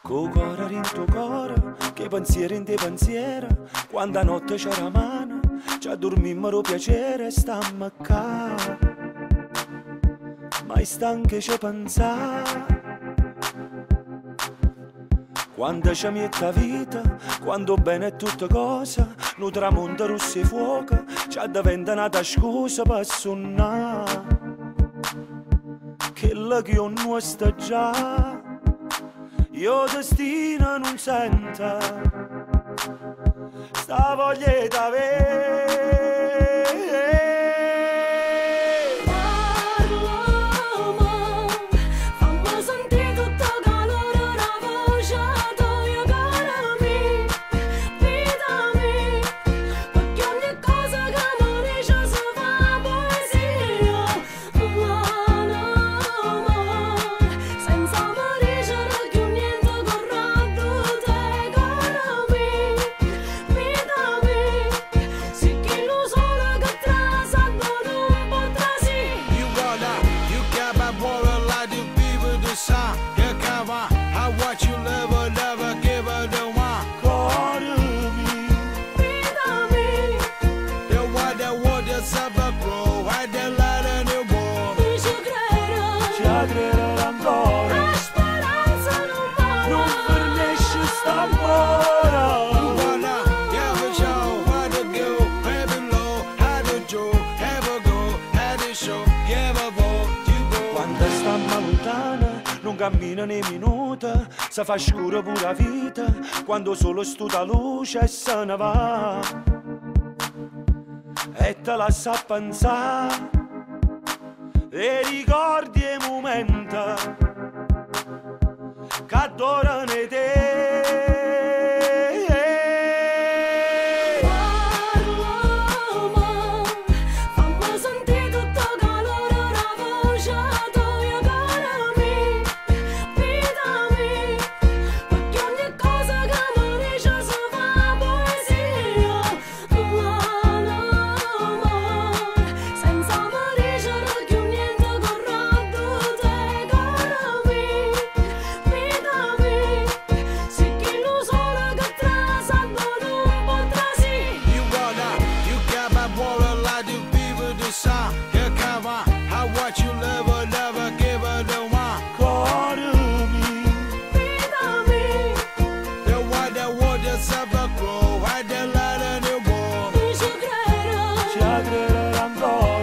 Co cuore in tuo cuore, che pensieri in te pensieri, quando a notte c'è la mano, ci addormimmo piacere, stammo qua. Ma stanche ci pensare, quando ci mette vita, quando bene è tutta cosa, nu tramonto rosso e fuoco, ci diventa una scusa per suonare. Che la che io non sta già, io destino non sento, sta voglia d'avere. Cammina nei minuti, si fa scuro pure la vita, quando solo stuta luce e se ne va. E te la sa pensare, e ricordi i momenti che adorano te.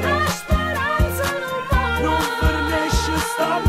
La speranza non muore, non finisce sta